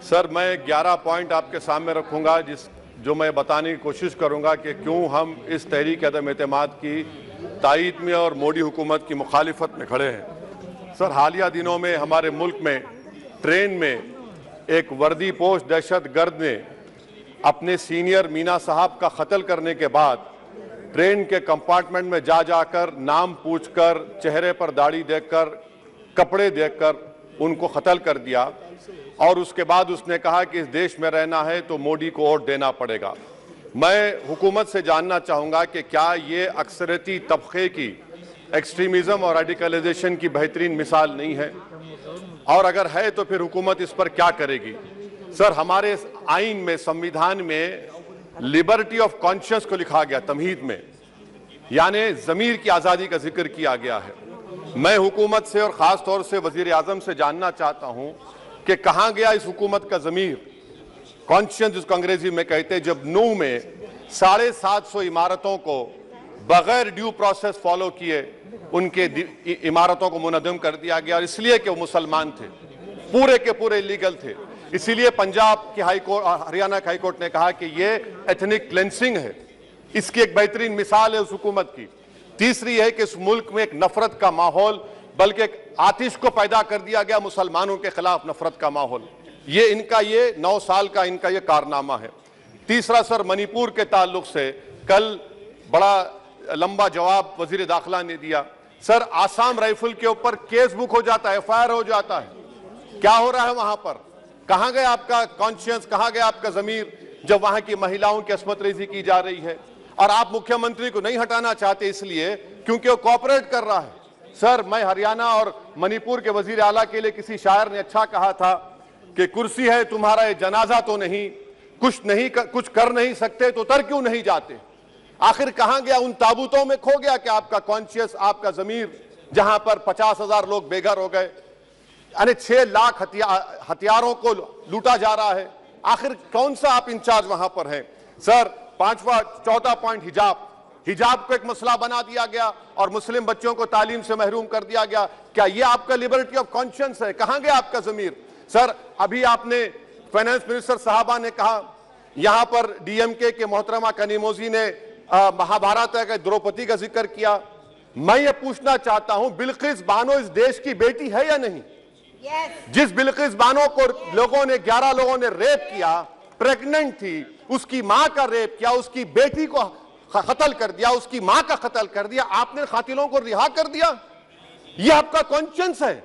Sir, मैं 11 point आपके सामने रखूंगा जो मैं बताने की कोशिश करूंगा कि क्यों हम इस तहरीक अदम एतमाद की तायीद में और मोदी हुकूमत की मुखालिफत में खड़े हैं। सर, हालिया दिनों में हमारे मुल्क में ट्रेन में एक वर्दी पोश दहशत गर्द ने अपने सीनियर मीना साहब का कत्ल करने के बाद ट्रेन के कंपार्टमेंट में जाकर नाम पूछकर, चेहरे पर दाढ़ी देखकर, कपड़े देखकर उनको कत्ल कर दिया और उसके बाद उसने कहा कि इस देश में रहना है तो मोदी को वोट देना पड़ेगा। मैं हुकूमत से जानना चाहूँगा कि क्या ये अक्सरती तबके की एक्सट्रीमिज़म और रेडिकलाइजेशन की बेहतरीन मिसाल नहीं है, और अगर है तो फिर हुकूमत इस पर क्या करेगी। सर, हमारे आइन में, संविधान में लिबर्टी ऑफ कॉन्शियस को लिखा गया, तमहीद में, यानी ज़मीर की आज़ादी का जिक्र किया गया है। मैं हुकूमत से और ख़ास तौर से वज़ीर आज़म से जानना चाहता हूँ कि कहाँ गया इस हुकूमत का ज़मीर, कॉन्शियस जिसको अंग्रेजी में कहते हैं, जब नूह में 750 इमारतों को बगैर ड्यू प्रोसेस फॉलो किए उनके इमारतों को मुनद्दम कर दिया गया, और इसलिए कि वो मुसलमान थे, पूरे के पूरे इलीगल थे। इसीलिए पंजाब की हाई कोर्ट, हरियाणा की हाई कोर्ट ने कहा कि ये एथनिक क्लेंसिंग है। इसकी एक बेहतरीन मिसाल है उस हुकूमत की। तीसरी है कि इस मुल्क में एक नफरत का माहौल, बल्कि एक आतिश को पैदा कर दिया गया, मुसलमानों के खिलाफ नफरत का माहौल। ये 9 साल का इनका ये कारनामा है। तीसरा सर, मणिपुर के ताल्लुक से कल बड़ा लंबा जवाब वजीर दाखिला ने दिया। सर, आसाम राइफल के ऊपर केस बुक हो जाता है, FIR हो जाता है। क्या हो रहा है वहां पर? कहां गया आपका कॉन्शियस, कहां गया आपका जमीर, जब वहां की महिलाओं की अस्मत रेजी की जा रही है? और आप मुख्यमंत्री को नहीं हटाना चाहते इसलिए क्योंकि वो कोऑपरेट कर रहा है। सर, मैं हरियाणा और मणिपुर के वजीर आला के लिए, किसी शायर ने अच्छा कहा था कि कुर्सी है तुम्हारा ये जनाजा तो नहीं, कुछ कर नहीं सकते तो तर क्यों नहीं जाते। आखिर कहां गया? उन ताबूतों में खो गया कि आपका कॉन्शियस, आपका जमीर, जहां पर 50,000 लोग बेघर हो गए, यानी 6 लाख हथियारों को लूटा जा रहा है। आखिर कौन सा आप इंचार्ज वहां पर हैं? सर, चौथा पॉइंट, हिजाब को एक मसला बना दिया गया और मुस्लिम बच्चों को तालीम से महरूम कर दिया गया। क्या ये आपका लिबर्टी ऑफ कॉन्शियस है? कहां गया आपका जमीर? सर, अभी आपने फाइनेंस मिनिस्टर साहबा ने कहा, यहां पर DMK के मोहतरमा कनीमोजी ने महाभारत के द्रौपदी का जिक्र किया। मैं ये पूछना चाहता हूं, बिल्किस बानो इस देश की बेटी है या नहीं? जिस बिल्किस बानो को 11 लोगों ने रेप किया, प्रेग्नेंट थी, उसकी मां का रेप किया, उसकी बेटी को कत्ल कर दिया, उसकी मां का कत्ल कर दिया, आपने कातिलों को रिहा कर दिया। यह आपका कॉन्शियस है?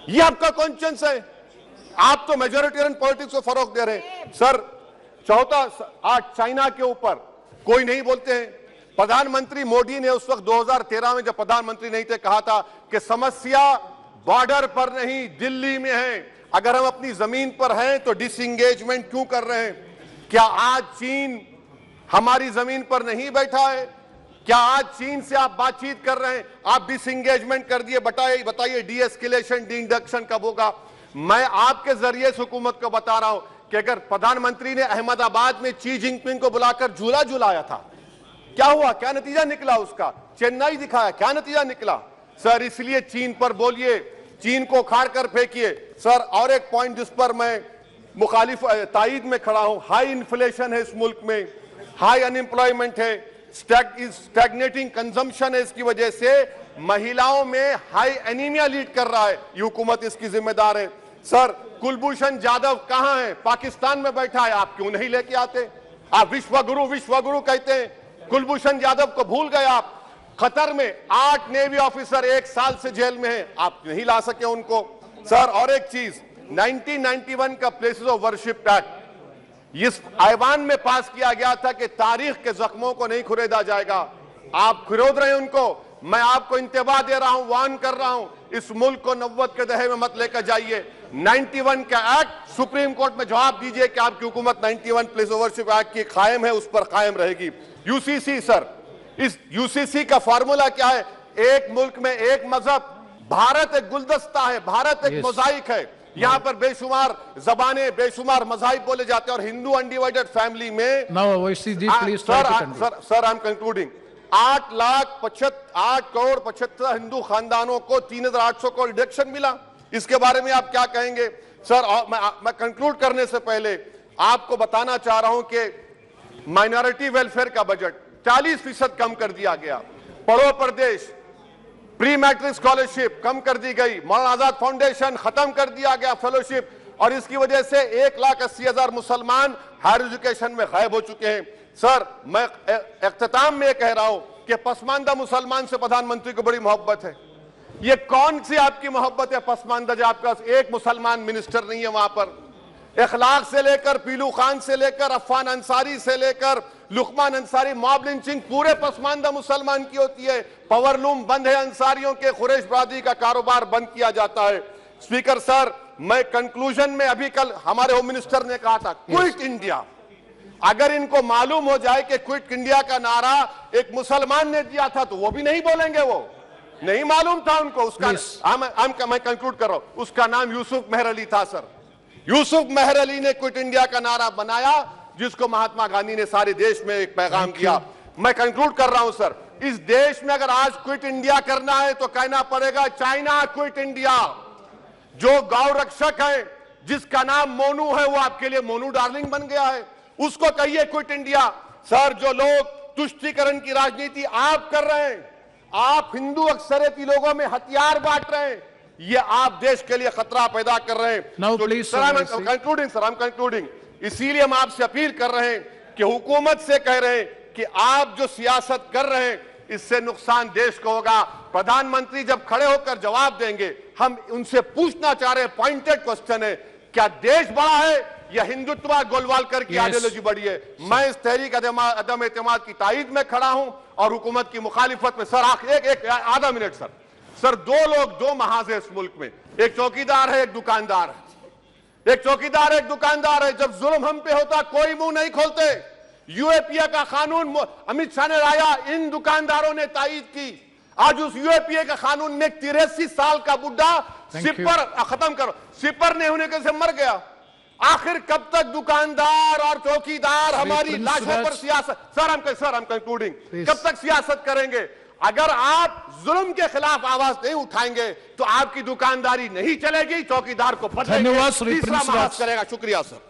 यह आपका कॉन्शियस है? आप तो मेजोरिटेरियन पॉलिटिक्स को फरोग दे रहे हैं। सर, चौथा, आज चाइना के ऊपर कोई नहीं बोलते हैं। प्रधानमंत्री मोदी ने उस वक्त 2013 में, जब प्रधानमंत्री नहीं थे, कहा था कि समस्या बॉर्डर पर नहीं, दिल्ली में है। अगर हम अपनी जमीन पर हैं तो डिसएंगेजमेंट क्यों कर रहे हैं? क्या आज चीन हमारी जमीन पर नहीं बैठा है? क्या आज चीन से आप बातचीत कर रहे हैं? आप डिसएंगेजमेंट कर दिए। बताइए डीएस्केलेशन, डी-इंडक्शन कब होगा? मैं आपके जरिए से हुकूमत को बता रहा हूं कि अगर प्रधानमंत्री ने अहमदाबाद में शी जिनपिंग को बुलाकर झूला झुलाया था, क्या हुआ? क्या नतीजा निकला उसका? चेन्नई दिखाया, क्या नतीजा निकला? सर, इसलिए चीन पर बोलिए, चीन को उखाड़ कर फेंकिए। सर, और एक पॉइंट जिस पर मैं मुखालिफ तायीद में खड़ा हूं, हाई इन्फ्लेशन है इस मुल्क में, हाई अनएम्प्लॉयमेंट है, स्टैग्नेटिंग कंजम्पशन है। इसकी वजह से महिलाओं में हाई एनीमिया लीड कर रहा है। ये हुकूमत इसकी जिम्मेदार है। सर, कुलभूषण जाधव कहां है? पाकिस्तान में बैठा है, आप क्यों नहीं लेके आते? आप विश्वगुरु कहते हैं, कुलभूषण जाधव को भूल गए आप। कतर में 8 नेवी ऑफिसर 1 साल से जेल में हैं, आप नहीं ला सके उनको। सर, और एक चीज, 1991 का प्लेसेस ऑफ वर्शिप एक्ट इस ऐवान में पास किया गया था कि तारीख के जख्मों को नहीं खुरेदा जाएगा। आप खुरोद रहे हैं उनको। मैं आपको इंतबाह दे रहा हूं, वार्न कर रहा हूं, इस मुल्क को 90 के दहे में मत लेकर जाइए। 91 का एक्ट सुप्रीम कोर्ट में जवाब दीजिए कि आपकी हुकूमत 91 प्लेस ऑफ वर्शिप एक्ट की कायम है, उस पर कायम रहेगी। UCC, सर, इस UCC का फॉर्मूला क्या है? एक मुल्क में एक मजहब। भारत एक गुलदस्ता है, भारत एक मोजाइक है। यहाँ पर बेशुमार जबानें, बेशुमार मज़ाहिब बोले जाते हैं, और हिंदू अनडिवाइडेड फैमिली में sir I am concluding 8 crore 75 Hindu खानदानों को 3,800 करोड़ डिडक्शन मिला। इसके बारे में आप क्या कहेंगे? सर और मैं कंक्लूड करने से पहले आपको बताना चाह रहा हूं कि माइनॉरिटी वेलफेयर का बजट 40% कम कर दिया गया। पढ़ो प्रदेश, प्री मैट्रिक स्कॉलरशिप कम कर दी गई, मौलाना आजाद फाउंडेशन खत्म कर दिया गया फेलोशिप, और इसकी वजह से 1,80,000 मुसलमान हायर एजुकेशन में गायब हो चुके हैं। सर मैं इख्तिताम में कह रहा हूं कि पसमानदा मुसलमान से प्रधानमंत्री को बड़ी मोहब्बत है। ये कौन सी आपकी मोहब्बत है पसमानदा, जो आपका एक मुसलमान मिनिस्टर नहीं है वहां पर? इखलाक से लेकर पीलू खान से लेकर अफान अंसारी से लेकर लुकमान अंसारी, मॉब लिंचिंग पूरे पसमानदा मुसलमान की होती है। पावरलूम बंद है अंसारियों के, कुरैश बरादरी का कारोबार बंद किया जाता है। स्पीकर सर, मैं कंक्लूजन में अभी कल हमारे होम मिनिस्टर ने कहा था क्विट इंडिया। अगर इनको मालूम हो जाए कि क्विट इंडिया का नारा एक मुसलमान ने दिया था तो वो भी नहीं बोलेंगे, वो नहीं मालूम था उनको। उसका मैं कंक्लूड कर रहा हूं, उसका नाम यूसुफ मेहर अली था सर। यूसुफ मेहर अली ने क्विट इंडिया का नारा बनाया, जिसको महात्मा गांधी ने सारे देश में एक पैगाम किया। मैं कंक्लूड कर रहा हूं सर, इस देश में अगर आज क्विट इंडिया करना है तो कहना पड़ेगा चाइना क्विट इंडिया। जो गौ रक्षक है जिसका नाम मोनू है, वो आपके लिए मोनू डार्लिंग बन गया है, उसको कहिए क्विट इंडिया। सर जो लोग तुष्टीकरण की राजनीति आप कर रहे हैं, आप हिंदू अक्सरियती लोगों में हथियार बांट रहे हैं, ये आप देश के लिए खतरा पैदा कर रहे हैं। Sir I am concluding. इसीलिए हम आपसे अपील कर रहे हैं कि हुकूमत से कह रहे हैं कि आप जो सियासत कर रहे हैं इससे नुकसान देश को होगा। प्रधानमंत्री जब खड़े होकर जवाब देंगे, हम उनसे पूछना चाह रहे हैं, पॉइंटेड क्वेश्चन है, क्या देश बड़ा है या हिंदुत्व गोलवालकर की आइडियोलॉजी बड़ी है? मैं इस तहरीक अदम एतमाद की तायद में खड़ा हूं और हुकूमत की मुखालिफत में। सर एक आधा मिनट सर, दो लोग, दो महाज है इस मुल्क में, एक चौकीदार है, एक दुकानदार है। एक चौकीदार एक दुकानदार है। जब जुल्म हम पे होता कोई मुंह नहीं खोलते। यूएपीए का कानून अमित शाह ने लाया, इन दुकानदारों ने तायद की। आज उस यूएपीए का कानून में 83 साल का बुढ़ा सिपर खत्म करो, सिपर नहीं होने के से मर गया। आखिर कब तक दुकानदार और चौकीदार हमारी लाशों पर सियासत? सर हम कंक्लूडिंग, कब तक सियासत करेंगे? अगर आप जुल्म के खिलाफ आवाज नहीं उठाएंगे तो आपकी दुकानदारी नहीं चलेगी, चौकीदार को बदलेंगे, तीसरा महाज करेगा। शुक्रिया सर।